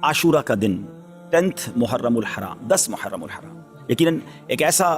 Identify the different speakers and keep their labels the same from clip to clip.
Speaker 1: आशूरा का दिन 10 मुहर्रमुल हराम, 10 मुहर्रमुल हराम, यकीनन एक ऐसा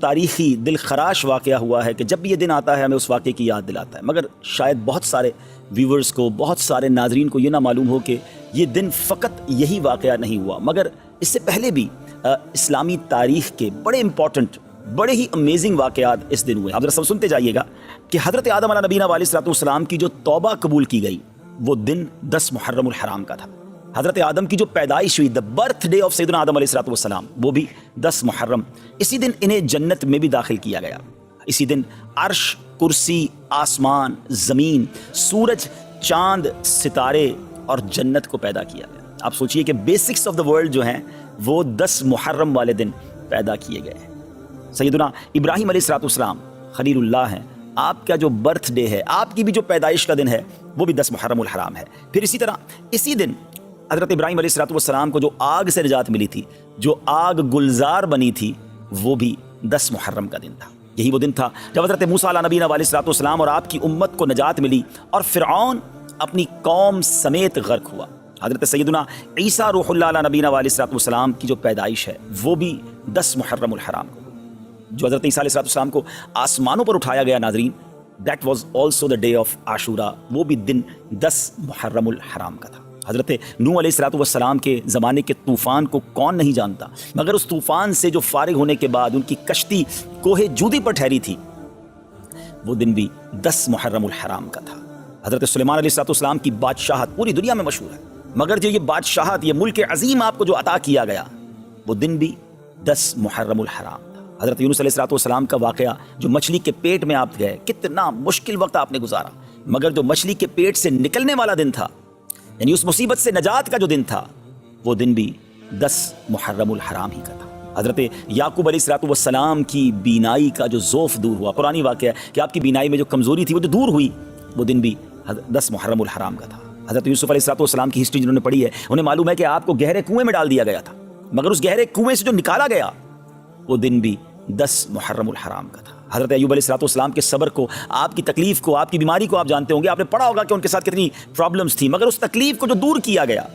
Speaker 1: तारीख़ी दिल खराश वाक़या हुआ है कि जब भी ये दिन आता है हमें उस वाक़े की याद दिलाता है। मगर शायद बहुत सारे व्यूवर्स को, बहुत सारे नाज़रीन को ये ना मालूम हो कि ये दिन फ़कत यही वाक़या नहीं हुआ, मगर इससे पहले भी इस्लामी तारीख़ के बड़े इंपॉर्टेंट, बड़े ही अमेजिंग वाक़यात इस दिन हुए। आप ज़रा सब सुनते जाइएगा कि हज़रत आदम अलैहि नबीना अलैहिस्सलाम की जो तौबा कबूल की गई वो दिन 10 मुहर्रमुल हराम का था। हज़रत आदम की जो पैदाइश हुई, द बर्थ डे ऑफ सैयदना आदम अलैहिस्सलाम, वो भी 10 मुहर्रम। इसी दिन इन्हें जन्नत में भी दाखिल किया गया। इसी दिन अर्श, कुर्सी, आसमान, ज़मीन, सूरज, चांद, सितारे और जन्नत को पैदा किया गया। आप सोचिए कि बेसिक्स ऑफ द वर्ल्ड जो हैं वो 10 मुहर्रम वाले दिन पैदा किए गए हैं। सैयदना इब्राहीम अलैहिस्सलाम खलीलुल्लाह हैं, आपका जो बर्थ डे है, आपकी भी जो पैदाइश का दिन है वो भी 10 मुहर्रमुल हराम है। फिर इसी तरह इसी दिन हज़रत इब्राहीम अलैहिस्सलाम को जो आग से निजात मिली थी, जो आग गुलजार बनी थी, वो भी 10 मुहर्रम का दिन था। यही वो दिन था जब हज़रत मूसा नबीना अलैहिस्सलाम और आपकी उम्मत को नजात मिली और फ़िरऔन अपनी कौम समेत गर्क हुआ। हज़रत सैयदना ईसा रूहुल्लाह नबीना अलैहिस्सलाम की जो पैदाइश है वो भी 10 मुहर्रमुल हराम को। जो हज़रत ईसा अलैहिस्सलाम को आसमानों पर उठाया गया नाज़रीन, that was also the day of Ashura, वो भी दिन 10 मुहर्रमुल हराम का था। हज़रत नूह अलैहिस्सलाम के ज़माने के तूफ़ान को कौन नहीं जानता, मगर उस तूफ़ान से जो फारिग होने के बाद उनकी कश्ती कोहे जूदी पर ठहरी थी, वो दिन भी 10 मुहर्रमुल हराम का था। हज़रत सुलेमान अलैहिस्सलाम की बादशाहत पूरी दुनिया में मशहूर है, मगर जो ये बादशाहत, ये मुल्क अज़ीम आपको जो अता किया गया, वो दिन भी 10 मुहर्रमुल हराम था। हज़रत यूनुस अलैहिस्सलाम का वाक़या, जो मछली के पेट में आप गए, कितना मुश्किल वक्त आपने गुजारा, मगर जो मछली के पेट से निकलने वाला दिन था, यानी उस मुसीबत से नजात का जो दिन था, वो दिन भी 10 मुहर्रमुल हराम ही का था। हज़रत याकूब अलैहिस्सलाम की बीनाई का जो ज़ौफ़ दूर हुआ, पुरानी वाक़या है कि आपकी बीनाई में जो कमज़ोरी थी वो जो दूर हुई, वो दिन भी 10 मुहर्रमुल हराम का था। हज़रत यूसुफ़ अलैहिस्सलाम की हिस्ट्री जिन्होंने पढ़ी है उन्हें मालूम है कि आपको गहरे कुएँ में डाल दिया गया था, मगर उस गहरे कुएँ से जो निकाला गया वो दिन भी 10 मुहर्रमुल हराम का था। हज़रत अय्यूब अलैहिस्सलाम के सब्र को, आपकी तकलीफ़ को, आपकी बीमारी को आप जानते होंगे, आपने पढ़ा होगा कि उनके साथ कितनी प्रॉब्लम्स थी, मगर उस तकलीफ़ को जो दूर किया गया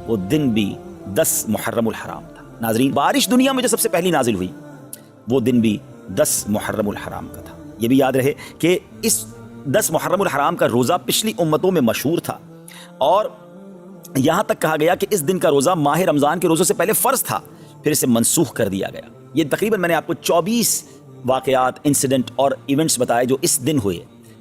Speaker 1: वो दिन भी 10 मुहर्रमुल हराम था। नाज़रीन, बारिश दुनिया में जो सबसे पहली नाजिल हुई वो दिन भी 10 मुहर्रमुल हराम का था। ये भी याद रहे कि इस 10 मुहर्रमुल हराम का रोज़ा पिछली उम्मतों में मशहूर था और यहाँ तक कहा गया कि इस दिन का रोज़ा माह रमज़ान के रोज़ों से पहले फ़र्ज़ था, फिर इसे मनसूख कर दिया गया। ये तकरीबन मैंने आपको 24 वाक़यात, इंसिडेंट और इवेंट्स बताए जो इस दिन हुए,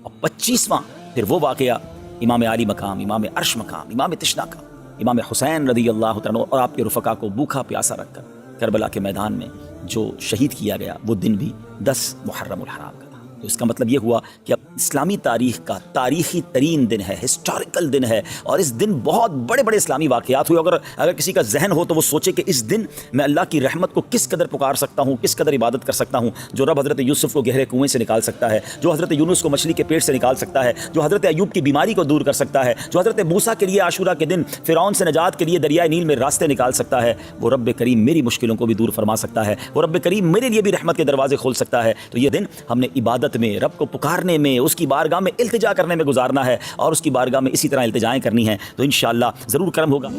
Speaker 1: और 25वां फिर वो वाक़या इमाम आली मकाम, इमाम अर्श मकाम, इमाम तिश्ना का, इमाम हुसैन रज़ियल्लाहु तआला और आपके रुफ़का को भूखा प्यासा रखकर करबला के मैदान में जो शहीद किया गया, वो दिन भी 10 मुहर्रमुल हराम का था। तो इसका मतलब ये हुआ कि अब इस्लामी तारीख़ का तारीख़ी तरीन दिन है, हिस्टोरिकल दिन है, और इस दिन बहुत बड़े बड़े इस्लामी वाक़यात हुए। अगर किसी का जहन हो तो वो सोचे कि इस दिन मैं अल्लाह की रहमत को किस कदर पुकार सकता हूँ, किस कदर इबादत कर सकता हूँ। जो रब हज़रत यूसुफ़ को गहरे कुएँ से निकाल सकता है, जो हज़रत यूनुस को मछली के पेट से निकाल सकता है, जो हज़रत अय्यूब की बीमारी को दूर कर सकता है, जो हज़रत मूसा के लिए आशूरा के दिन फ़िरऔन से नजात के लिए दरियाए नील में रास्ते निकाल सकता है, वो रब करीम मेरी मुश्किलों को भी दूर फरमा सकता है, वो रब करीम मेरे लिए भी रहमत के दरवाजे खोल सकता है। तो ये दिन हमने इबादत में, रब को पुकारने में, उसकी बारगाह में इल्तिजा करने में गुजारना है, और उसकी बारगाह में इसी तरह इल्तिजाएं करनी है, तो इंशाअल्लाह ज़रूर करम होगा।